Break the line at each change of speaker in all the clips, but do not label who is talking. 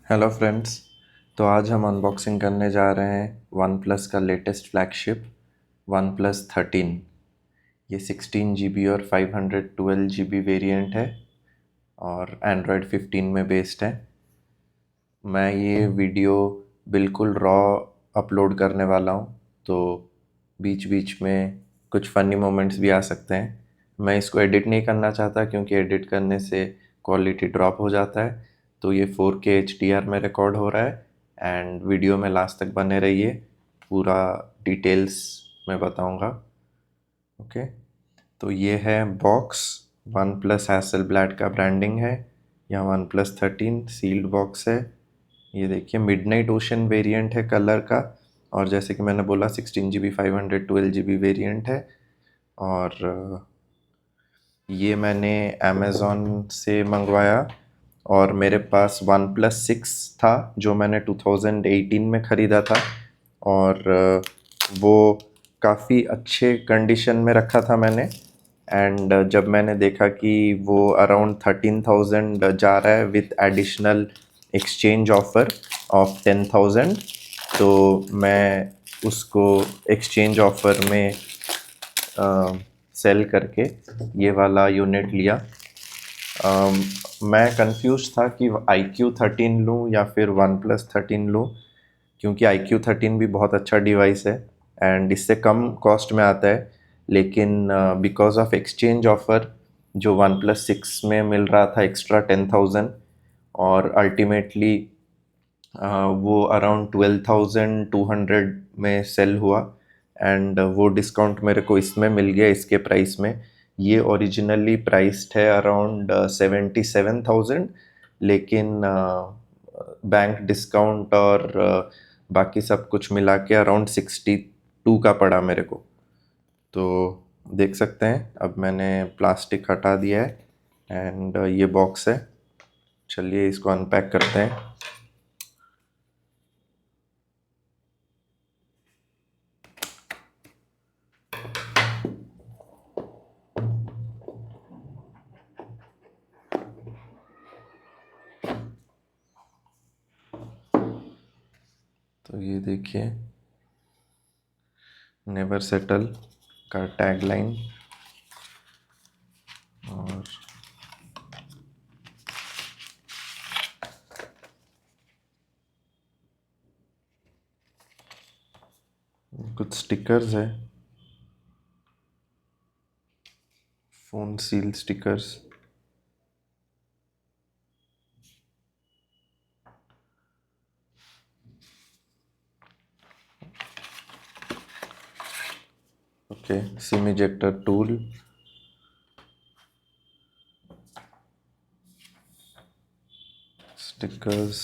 Hello friends. तो आज हम अनबॉक्सिंग करने जा रहे हैं वन प्लस का लेटेस्ट फ्लैगशिप वन प्लस 13। ये 16 GB और 512 GB वेरिएंट है और एंड्रॉयड 15 में बेस्ड है। मैं ये वीडियो बिल्कुल रॉ अपलोड करने वाला हूँ, तो बीच बीच में कुछ फ़नी मोमेंट्स भी आ सकते हैं। मैं इसको एडिट नहीं करना चाहता क्योंकि एडिट करने से क्वालिटी ड्रॉप हो जाता है। तो ये 4K HDR में रिकॉर्ड हो रहा है एंड वीडियो में लास्ट तक बने रहिए, पूरा डिटेल्स मैं बताऊंगा। ओके, तो ये है बॉक्स। वन प्लस हैसलब्लैड का ब्रांडिंग है। यहाँ वन प्लस 13 सील्ड बॉक्स है। ये देखिए मिडनाइट ओशन वेरिएंट है कलर का, और जैसे कि मैंने बोला 16 GB 512 GB वेरिएंट है। और ये मैंने अमेज़ॉन से मंगवाया और मेरे पास वन प्लस 6 था जो मैंने 2018 में ख़रीदा था, और वो काफ़ी अच्छे कंडीशन में रखा था मैंने। एंड जब मैंने देखा कि वो अराउंड 13,000 जा रहा है with additional exchange offer of 10,000, तो मैं उसको एक्सचेंज ऑफ़र में सेल करके ये वाला यूनिट लिया। मैं कंफ्यूज था कि iQ13 लूँ या फिर वन प्लस 13 लूँ, क्योंकि iQ13 भी बहुत अच्छा डिवाइस है एंड इससे कम कॉस्ट में आता है। लेकिन बिकॉज ऑफ एक्सचेंज ऑफर जो वन प्लस 6 में मिल रहा था एक्स्ट्रा 10,000, और अल्टीमेटली वो अराउंड 12,200 में सेल हुआ एंड वो डिस्काउंट मेरे को इसमें मिल गया इसके प्राइस में। ये ओरिजिनली प्राइस्ड है अराउंड 77,000, लेकिन बैंक डिस्काउंट और बाकी सब कुछ मिला के अराउंड 62 का पड़ा मेरे को। तो देख सकते हैं अब मैंने प्लास्टिक हटा दिया है एंड ये बॉक्स है। चलिए इसको अनपैक करते हैं। तो ये देखिए नेवर सेटल का टैगलाइन, और कुछ स्टिकर्स है, phone seal stickers. Okay, SIM ejector tool, stickers,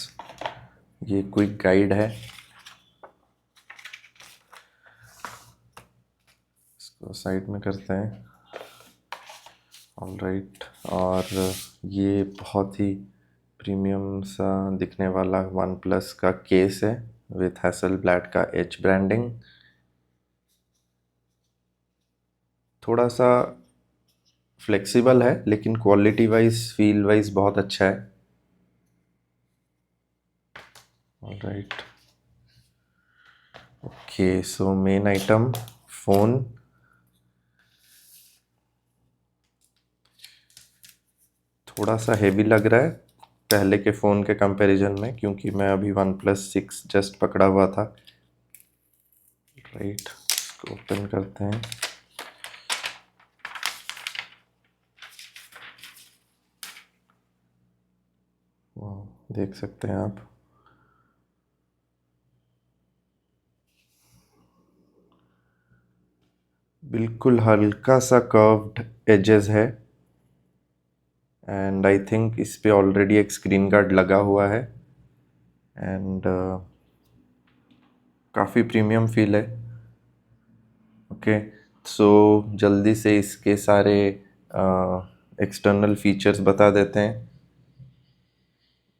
ये क्विक गाइड है, इसको साइड में करते हैं। ऑलराइट, और ये बहुत ही प्रीमियम सा दिखने वाला वन प्लस का केस है विथ हैसलब्लैड का एच ब्रांडिंग। थोड़ा सा फ्लेक्सिबल है लेकिन क्वालिटी वाइज फील वाइज बहुत अच्छा है। Alright, okay, so main item phone. थोड़ा सा हेवी लग रहा है पहले के फ़ोन के कंपैरिजन में, क्योंकि मैं अभी वन प्लस 6 जस्ट पकड़ा हुआ था। राइट, इसको ओपन करते हैं। वाह, देख सकते हैं आप, बिल्कुल हल्का सा कर्व्ड एजेस है एंड आई थिंक इस पे ऑलरेडी एक स्क्रीन गार्ड लगा हुआ है एंड काफ़ी प्रीमियम फील है। ओके, सो जल्दी से इसके सारे एक्सटर्नल फीचर्स बता देते हैं।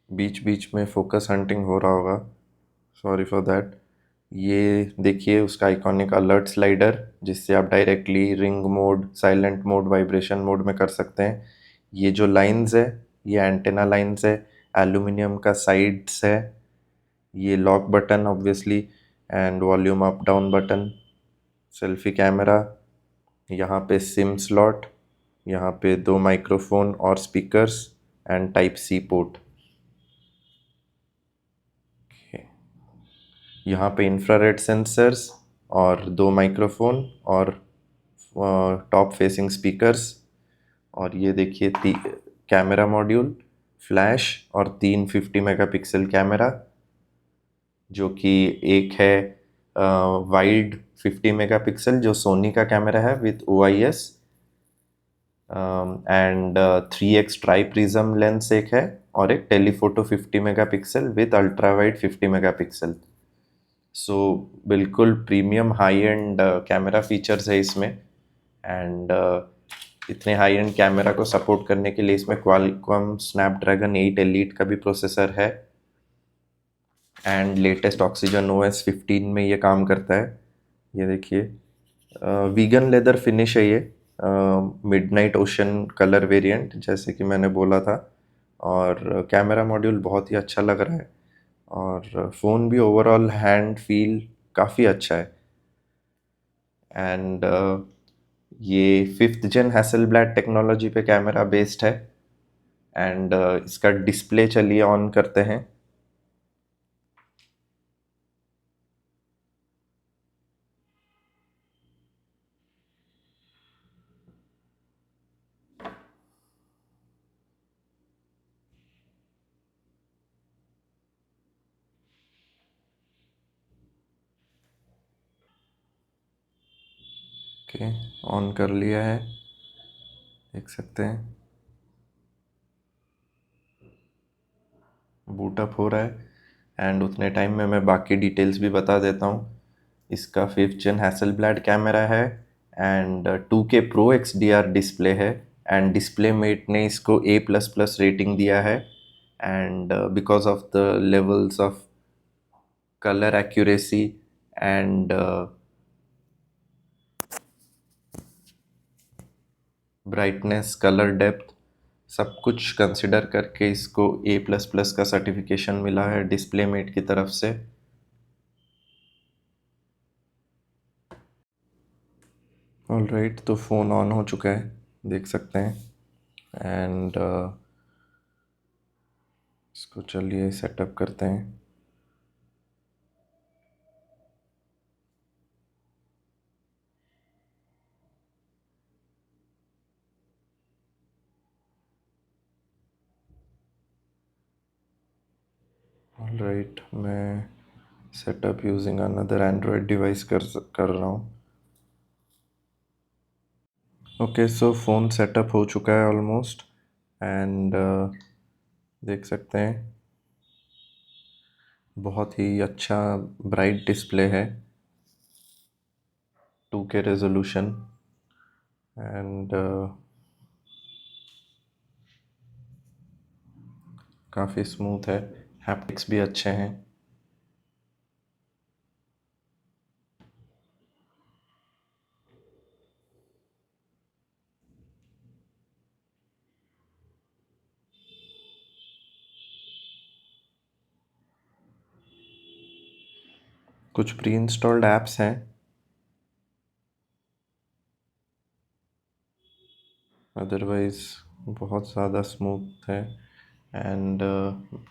बीच बीच में फोकस हंटिंग हो रहा होगा, सॉरी फॉर दैट। ये देखिए उसका आइकॉनिक अलर्ट स्लाइडर, जिससे आप directly ring mode, silent mode, vibration mode में कर सकते हैं। ये जो लाइंस है ये एंटेना लाइंस है। एल्यूमिनियम का साइड्स है, ये lock button obviously, and volume up down button, selfie camera, यहाँ पे सिम स्लॉट, यहाँ पे 2 माइक्रोफोन और speakers and type C port. यहाँ पे इंफ्रारेड सेंसर्स और 2 माइक्रोफोन और टॉप फेसिंग स्पीकर्स। और ये देखिए कैमरा मॉड्यूल, फ्लैश और 3 50 मेगापिक्सल कैमरा, जो कि एक है वाइड 50 मेगापिक्सल जो सोनी का कैमरा है with OIS, and 3x tri prism lens एक है, और एक telephoto 50 megapixel with ultra wide 50 megapixel. So बिल्कुल premium high end camera features है इसमें। एंड इतने हाई एंड कैमरा को सपोर्ट करने के लिए इसमें क्वालकॉम स्नैपड्रैगन 8 एलीट का भी प्रोसेसर है, एंड लेटेस्ट ऑक्सीजन OS 15 में ये काम करता है। ये देखिए वीगन लेदर फिनिश है ये, मिडनाइट ओशन कलर वेरिएंट जैसे कि मैंने बोला था। और कैमरा मॉड्यूल बहुत ही अच्छा लग रहा है, और फ़ोन भी ओवरऑल हैंड फील काफ़ी अच्छा है। एंड ये 5th जेन हैसेलब्लैड टेक्नोलॉजी पे कैमरा बेस्ड है। एंड इसका डिस्प्ले चलिए ऑन करते हैं। ओके, ऑन कर लिया है, देख सकते हैं बूटअप हो रहा है। एंड उतने टाइम में मैं बाकी डिटेल्स भी बता देता हूँ। इसका 5th जेन हैसेलब्लैड कैमरा है, and 2K Pro XDR display है, एंड डिस्प्ले मेट ने इसको A++ रेटिंग दिया है। And because of the levels of colour accuracy and brightness, colour depth, सब कुछ कंसिडर करके इसको A++ का सर्टिफिकेशन मिला है डिस्प्ले मेट की तरफ से। ऑलराइट, तो फ़ोन ऑन हो चुका है, देख सकते हैं। एंड इसको चलिए सेटअप करते हैं। ऑलराइट, मैं setup using another Android device कर रहा हूँ। ओके, सो फ़ोन सेटअप हो चुका है ऑलमोस्ट। एंड देख सकते हैं बहुत ही अच्छा ब्राइट डिस्प्ले है, 2K रेजोल्यूशन। एंड काफ़ी स्मूथ है, हैप्टिक्स भी अच्छे हैं। कुछ प्री इंस्टॉल्ड ऐप्स हैं, अदरवाइज़ बहुत ज़्यादा स्मूथ है। एंड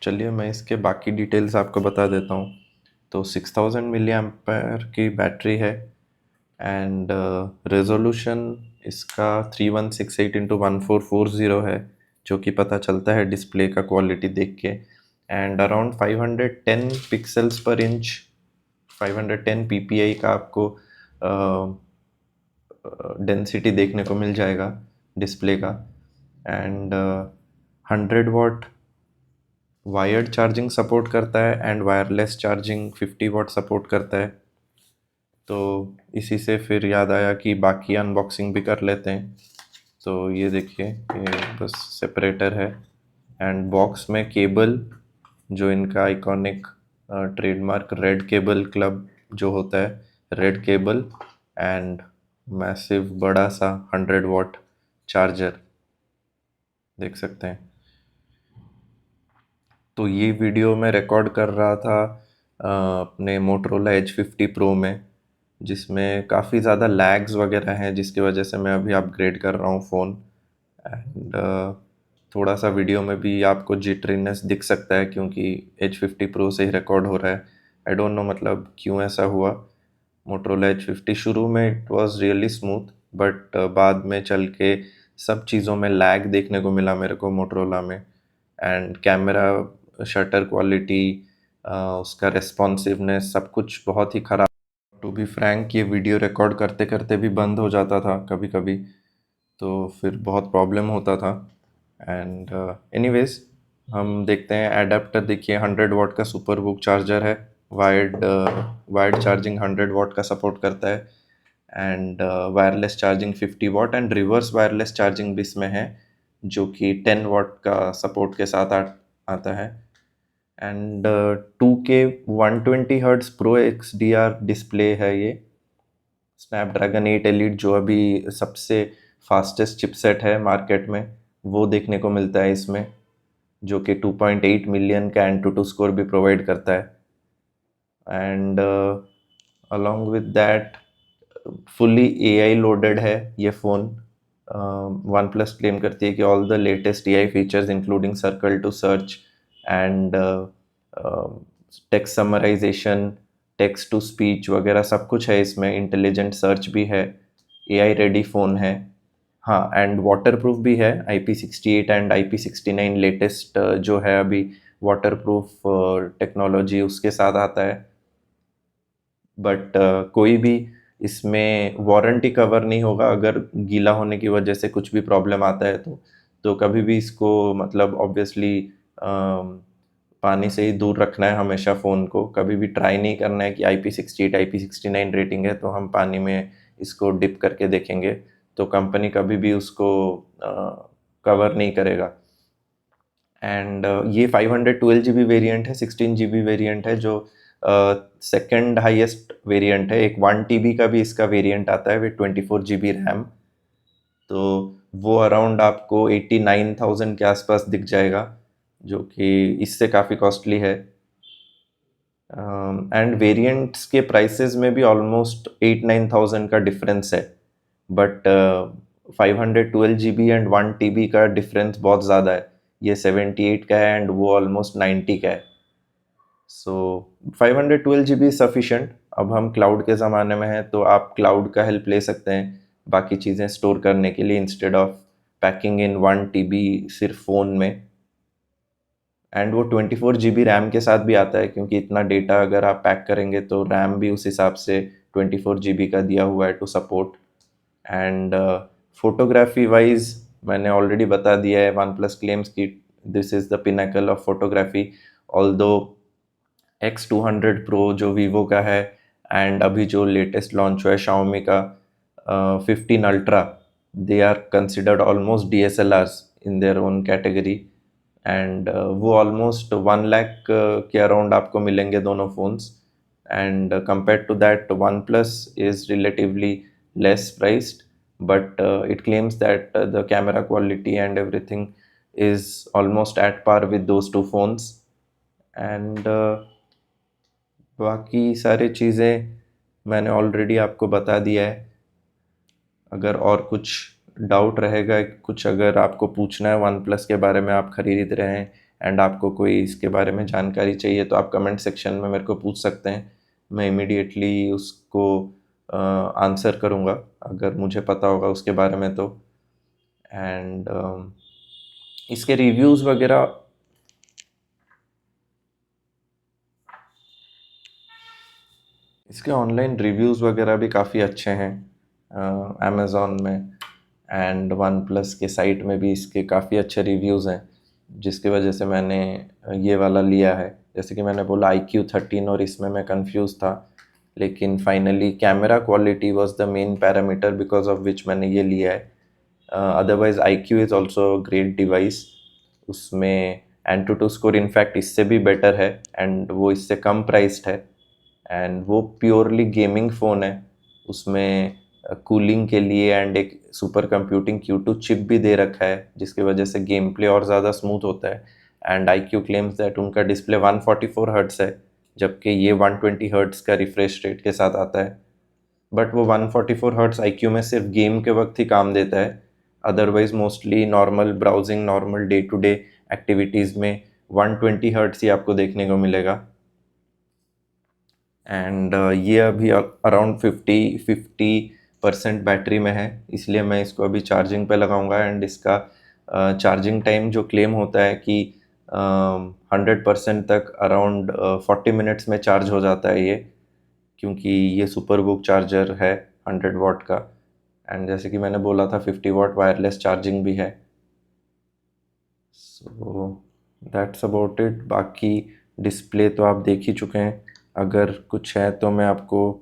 चलिए मैं इसके बाकी डिटेल्स आपको बता देता हूँ। तो 6000 मिली एम्पेयर की बैटरी है, एंड रेजोल्यूशन इसका 3168x1440 है, जो कि पता चलता है डिस्प्ले का क्वालिटी देख के। एंड अराउंड 510 पिक्सल्स पर इंच, 510 ppi का आपको डेंसिटी देखने को मिल जाएगा डिस्प्ले का। And 100 watt wired charging support करता है, and wireless charging 50 watt support करता है। तो इसी से फिर याद आया कि बाकी अनबॉक्सिंग भी कर लेते हैं। तो ये देखिए, ये बस सेपरेटर है, एंड बॉक्स में केबल, जो इनका iconic trademark red cable club जो होता है, रेड केबल, एंड मैसिव बड़ा सा 100 वाट चार्जर, देख सकते हैं। तो ये वीडियो मैं रिकॉर्ड कर रहा था अपने मोटरोला H50 प्रो में, जिसमें काफ़ी ज़्यादा लैग्स वगैरह हैं, जिसकी वजह से मैं अभी अपग्रेड कर रहा हूँ फ़ोन। एंड थोड़ा सा वीडियो में भी आपको जिटरीनेस दिख सकता है, क्योंकि H50 प्रो से ही रिकॉर्ड हो रहा है। आई डोंट नो मतलब क्यों ऐसा हुआ। मोटरोला H50 शुरू में it was really smooth, but बाद में चल के सब चीज़ों में लैग देखने को मिला मेरे को मोटरोला में। एंड कैमरा, शटर क्वालिटी, उसका रेस्पॉन्सिवनेस, सब कुछ बहुत ही ख़राब। टू बी फ्रैंक, ये वीडियो रिकॉर्ड करते करते भी बंद हो जाता था कभी कभी, तो फिर बहुत प्रॉब्लम होता था। एंड एनीवेज, हम देखते हैं। एडाप्टर देखिए, 100 वाट का सुपर बुक चार्जर है। वायर्ड वायर्ड चार्जिंग 100 वाट का सपोर्ट करता है। And wireless charging 50 watt, and reverse wireless charging भी इसमें है, जो कि 10 वाट का सपोर्ट के साथ आता है। And 2K 120 hertz pro XDR display है ये। स्नैपड्रैगन 8 एलीट, जो अभी सबसे फास्टेस्ट चिपसेट है मार्केट में, वो देखने को मिलता है इसमें, जो कि 2.8 मिलियन का एंटूटू स्कोर भी प्रोवाइड करता है। And along with that, fully AI loaded है ये फ़ोन। वन प्लस क्लेम करती है कि all the latest AI features including circle to search and text summarization, text to speech वगैरह सब कुछ है इसमें। इंटेलिजेंट सर्च भी है, AI रेडी फ़ोन है। हाँ, एंड वाटर प्रूफ भी है। IP68 एंड IP69 लेटेस्ट जो है अभी वाटर प्रूफ टेक्नोलॉजी उसके साथ आता है। बट कोई भी इसमें वारंटी कवर नहीं होगा अगर गीला होने की वजह से कुछ भी प्रॉब्लम आता है तो कभी भी इसको मतलब ऑब्वियसली पानी से ही दूर रखना है हमेशा फ़ोन को। कभी भी ट्राई नहीं करना है कि IP68 IP69 रेटिंग है तो हम पानी में इसको डिप करके देखेंगे, तो कंपनी कभी भी उसको कवर नहीं करेगा। एंड ये 512 GB वेरिएंट है, 16 GB वेरिएंट है, जो सेकंड हाईएस्ट वेरिएंट है। एक 1 TB का भी इसका वेरिएंट आता है विद 24 GB रैम, तो वो अराउंड आपको 89,000 के आसपास दिख जाएगा, जो कि इससे काफ़ी कॉस्टली है। एंड वेरिएंट्स के प्राइसेस में भी ऑलमोस्ट 8-9 थाउजेंड का डिफरेंस है, बट 512 GB एंड 1 TB का डिफरेंस बहुत ज़्यादा है। ये 78 का है एंड वो ऑलमोस्ट 90 का है। सो 512 GB सफिशेंट। अब हम क्लाउड के ज़माने में हैं, तो आप क्लाउड का हेल्प ले सकते हैं बाकी चीज़ें स्टोर करने के लिए, instead of packing in 1 TB सिर्फ फ़ोन में। एंड वो 24 GB रैम के साथ भी आता है, क्योंकि इतना डेटा अगर आप पैक करेंगे तो रैम भी उस हिसाब से 24 GB का दिया हुआ है to support. And photography wise मैंने ऑलरेडी बता दिया है, वन प्लस क्लेम्स की this is the pinnacle of photography. Although X200 pro जो वीवो का है, एंड अभी जो लेटेस्ट लॉन्च हुआ है Xiaomi का 15 ultra, they are considered almost DSLRs in their own category. And वो ऑलमोस्ट 1 लाख के अराउंड आपको मिलेंगे दोनों phones. And compare to that, OnePlus is relatively less priced, but it claims that the camera quality and everything is almost at par with those two phones. And बाकी सारी चीज़ें मैंने already आपको बता दिया है। अगर और कुछ डाउट रहेगा, कुछ अगर आपको पूछना है वन प्लस के बारे में, आप खरीद रहे हैं एंड आपको कोई इसके बारे में जानकारी चाहिए, तो आप कमेंट सेक्शन में मेरे को पूछ सकते हैं। मैं इमीडिएटली उसको आंसर करूँगा अगर मुझे पता होगा उसके बारे में तो। एंड इसके रिव्यूज़ वगैरह, इसके ऑनलाइन रिव्यूज़ वगैरह भी काफ़ी अच्छे हैं अमेज़ॉन में, एंड वन प्लस के साइट में भी इसके काफ़ी अच्छे रिव्यूज़ हैं, जिसकी वजह से मैंने ये वाला लिया है। जैसे कि मैंने बोला IQ13, और इसमें मैं कंफ्यूज था, लेकिन finally camera quality was the main parameter because of which मैंने ये लिया है। Otherwise IQ is also great device. उसमें एंटूटू स्कोर इनफैक्ट इससे भी बेटर है, एंड वो इससे कम प्राइस्ड है, एंड वो प्योरली गेमिंग फ़ोन है। उसमें कूलिंग के लिए एंड एक सुपर कंप्यूटिंग Q2 चिप भी दे रखा है, जिसकी वजह से गेम प्ले और ज़्यादा स्मूथ होता है। एंड IQ क्लेम्स दैट उनका डिस्प्ले 144 हर्ट्स है, जबकि ये 120 हर्ट्स का रिफ्रेश रेट के साथ आता है। बट वो 144 हर्ट्स IQ में सिर्फ गेम के वक्त ही काम देता है, otherwise mostly normal browsing, normal day to day activities में 120 हर्ट्स ही आपको देखने को मिलेगा। एंड ये अभी अराउंड 50% बैटरी में है, इसलिए मैं इसको अभी चार्जिंग पे लगाऊंगा। एंड इसका चार्जिंग टाइम जो क्लेम होता है कि 100% तक अराउंड 40 मिनट्स में चार्ज हो जाता है ये, क्योंकि ये सुपर बुक चार्जर है 100 वाट का। एंड जैसे कि मैंने बोला था 50 वाट वायरलेस चार्जिंग भी है। So that's about it. बाकी डिस्प्ले तो आप देख ही चुके हैं, अगर कुछ है तो मैं आपको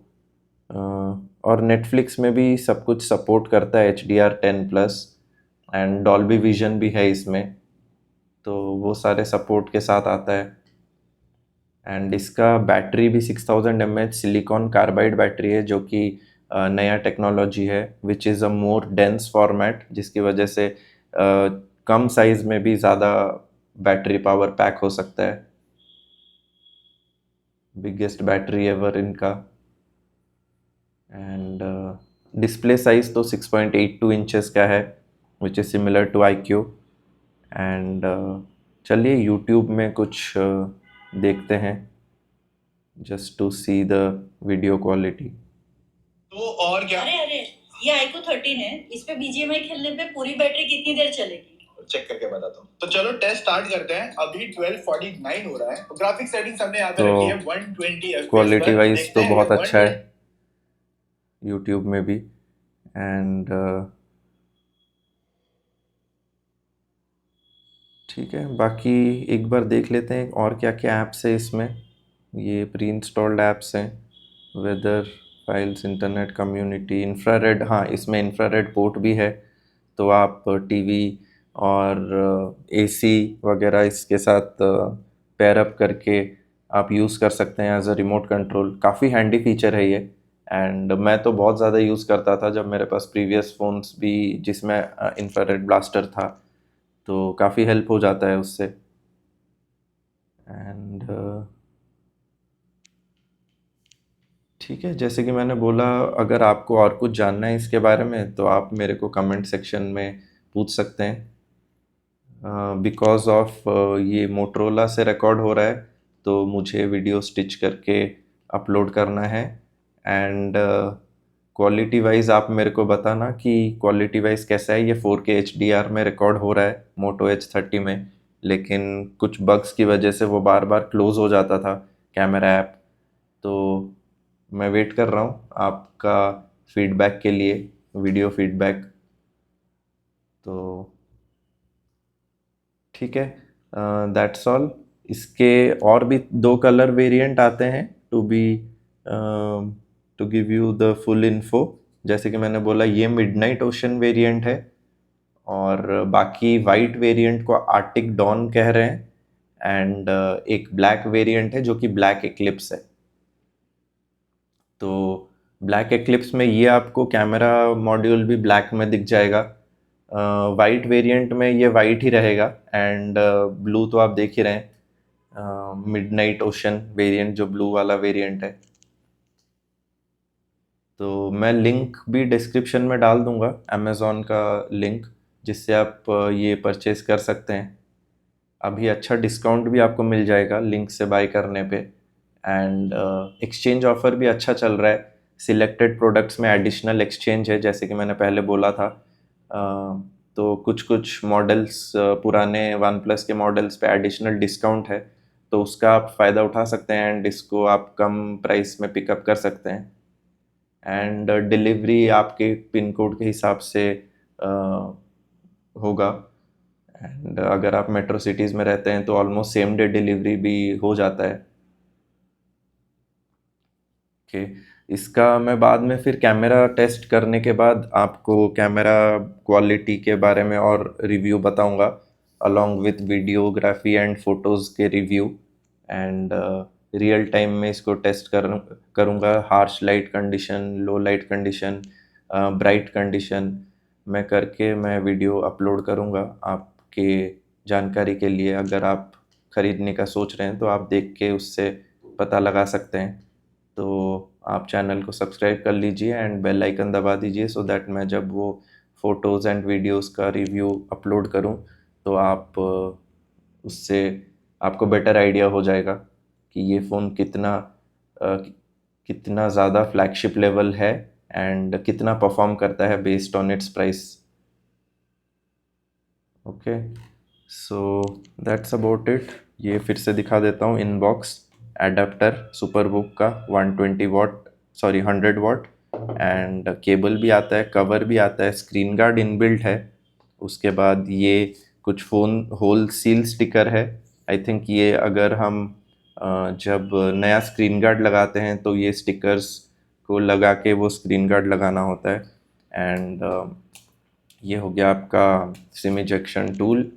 और नेटफ्लिक्स में भी सब कुछ सपोर्ट करता है HDR10+, एंड डॉल्बी विजन भी है इसमें, तो वो सारे सपोर्ट के साथ आता है। एंड इसका बैटरी भी 6000 mAh सिलिकॉन कार्बाइड बैटरी है, जो कि नया टेक्नोलॉजी है, which is a more dense format, जिसकी वजह से कम साइज में भी ज़्यादा बैटरी पावर पैक हो सकता है। बिगेस्ट बैटरी एवर इनका। एंड डिस्प्ले साइज तो 6.82 इंचेस का है, which is similar to IQ। And चलिए यूट्यूब में कुछ देखते हैं, just to see the video quality.
तो और क्या?
अरे अरे, ये iQOO 13 है, इस पे BGMI खेलने पे पूरी बैटरी कितनी देर चलेगी?
चेक करके बताता हूँ। तो चलो टेस्ट स्टार्ट करते हैं। अभी 12:49 हो रहा है। तो ग्राफिक सेटिंग्स हमने यहाँ पे रखी है 120 FPS
क्वालिटी वाइज तो बहुत अच्छा है
120
यूट्यूब में भी। एंड ठीक है, बाकी एक बार देख लेते हैं और क्या क्या ऐप्स है इसमें। ये प्री इंस्टॉल्ड ऐप्स हैं, weather, files, internet, community, infrared. हाँ, इसमें इंफ्रारेड पोर्ट भी है, तो आप टीवी और AC वगैरह इसके साथ पेयर अप करके आप यूज़ कर सकते हैं एज अ रिमोट कंट्रोल। काफ़ी हैंडी फीचर है ये। एंड मैं तो बहुत ज़्यादा यूज़ करता था जब मेरे पास प्रीवियस फ़ोन्स भी जिसमें इंफ्रारेड ब्लास्टर था, तो काफ़ी हेल्प हो जाता है उससे। एंड ठीक है, जैसे कि मैंने बोला, अगर आपको और कुछ जानना है इसके बारे में तो आप मेरे को कमेंट सेक्शन में पूछ सकते हैं। बिकॉज ऑफ ये मोटरोला से रिकॉर्ड हो रहा है, तो मुझे वीडियो स्टिच करके अपलोड करना है। एंड क्वालिटी वाइज आप मेरे को बताना कि क्वालिटी वाइज कैसा है। ये 4K HDR में रिकॉर्ड हो रहा है मोटो H30 में, लेकिन कुछ बग्स की वजह से वो बार बार क्लोज हो जाता था कैमरा ऐप। तो मैं वेट कर रहा हूँ आपका फीडबैक के लिए, वीडियो फीडबैक। तो ठीक है, दैट्स ऑल। इसके और भी 2 कलर वेरिएंट आते हैं, to give you the full info. जैसे कि मैंने बोला, ये मिडनाइट ओशन वेरिएंट है, और बाकी वाइट वेरिएंट को आर्टिक डॉन कह रहे हैं। एंड एक ब्लैक वेरिएंट है जो कि ब्लैक एक्लिप्स है। तो ब्लैक एक्लिप्स में ये आपको कैमरा मॉड्यूल भी ब्लैक में दिख जाएगा। वाइट वेरिएंट में ये वाइट ही रहेगा। एंड ब्लू तो आप देख ही रहे हैं, मिडनाइट ओशन वेरिएंट जो ब्लू वाला वेरिएंट है। तो मैं लिंक भी डिस्क्रिप्शन में डाल दूंगा, अमेज़ॉन का लिंक, जिससे आप ये परचेज कर सकते हैं। अभी अच्छा डिस्काउंट भी आपको मिल जाएगा लिंक से बाय करने पे। एंड एक्सचेंज ऑफर भी अच्छा चल रहा है, सिलेक्टेड प्रोडक्ट्स में एडिशनल एक्सचेंज है, जैसे कि मैंने पहले बोला था। तो कुछ कुछ मॉडल्स, पुराने वन प्लस के मॉडल्स पे एडिशनल डिस्काउंट है, तो उसका आप फ़ायदा उठा सकते हैं एंड इसको आप कम प्राइस में पिकअप कर सकते हैं। एंड डिलीवरी आपके पिन कोड के हिसाब से होगा। एंड अगर आप मेट्रो सिटीज़ में रहते हैं तो ऑलमोस्ट सेम डे डिलीवरी भी हो जाता है। ओके, इसका मैं बाद में फिर कैमरा टेस्ट करने के बाद आपको कैमरा क्वालिटी के बारे में और रिव्यू बताऊंगा, along with videography and photos के रिव्यू। एंड रियल टाइम में इसको टेस्ट करूँगा, हार्श लाइट कंडीशन, लो लाइट कंडीशन, ब्राइट कंडीशन में करके मैं वीडियो अपलोड करूँगा आपके जानकारी के लिए अगर आप ख़रीदने का सोच रहे हैं तो आप देख के उससे पता लगा सकते हैं। तो आप चैनल को सब्सक्राइब कर लीजिए एंड बेल आइकन दबा दीजिए सो दैट मैं जब वो फ़ोटोज़ एंड वीडियोस का रिव्यू अपलोड करूं तो आप उससे आपको बेटर आइडिया हो जाएगा कि ये फ़ोन कितना ज़्यादा फ्लैगशिप लेवल है एंड कितना परफॉर्म करता है based on it's price. Okay, so that's about it. ये फिर से दिखा देता हूँ। इनबॉक्स एडाप्टर सुपरबुक का 120 वाट, सॉरी 100 वाट, एंड केबल भी आता है, कवर भी आता है, स्क्रीन गार्ड इनबिल्ट है। उसके बाद ये कुछ फ़ोन होल सील स्टिकर है। आई थिंक ये अगर हम जब नया स्क्रीन गार्ड लगाते हैं तो ये स्टिकर्स को लगा के वो स्क्रीन गार्ड लगाना होता है। एंड ये हो गया आपका सिम इजेक्शन टूल।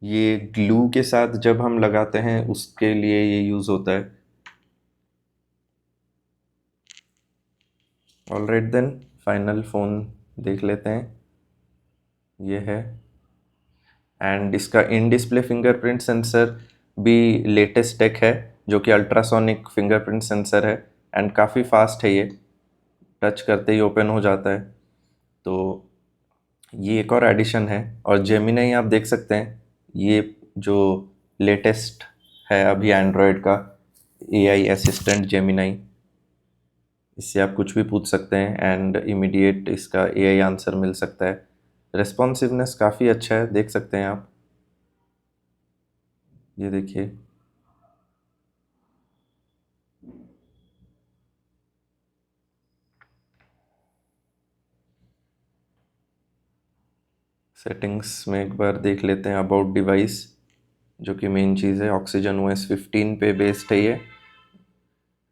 ये ग्लू के साथ जब हम लगाते हैं उसके लिए ये यूज़ होता है। ऑलराइट देन, फाइनल फ़ोन देख लेते हैं। ये है, एंड इसका इन डिस्प्ले फिंगरप्रिंट सेंसर भी लेटेस्ट टेक है जो कि अल्ट्रासोनिक फिंगरप्रिंट सेंसर है एंड काफ़ी फास्ट है। ये टच करते ही ओपन हो जाता है। तो ये एक और एडिशन है। और जेमिनाई आप देख सकते हैं, ये जो लेटेस्ट है अभी एंड्रॉयड का एआई असिस्टेंट जेमिनाई, इससे आप कुछ भी पूछ सकते हैं एंड इमीडिएट इसका एआई आंसर मिल सकता है। रेस्पॉन्सिवनेस काफ़ी अच्छा है, देख सकते हैं आप। ये देखिए, सेटिंग्स में एक बार देख लेते हैं। अबाउट डिवाइस, जो कि मेन चीज़ है, ऑक्सीजन ओएस 15 पे बेस्ड है ये।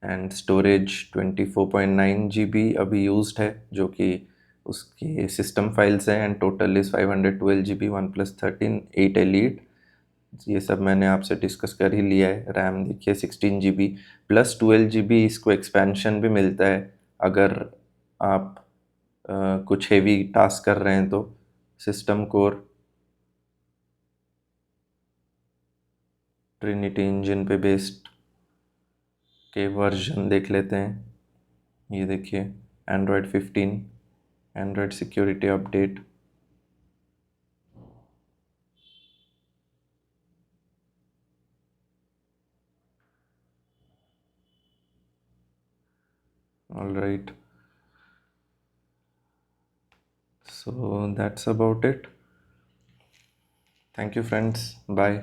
एंड स्टोरेज 24.9 GB अभी यूज्ड है, जो कि उसकी सिस्टम फाइल्स हैं। And total is 512 GB, one plus 13, 8 elite. ये सब मैंने आपसे डिस्कस कर ही लिया है। रैम देखिए 16 GB प्लस 12 GB, इसको एक्सपेंशन भी मिलता है अगर आप कुछ हेवी टास्क कर रहे हैं तो। सिस्टम कोर ट्रिनिटी इंजन पे बेस्ड के वर्जन देख लेते हैं। ये देखिए, Android 15, Android security update. All right, so that's about it. Thank you friends, bye.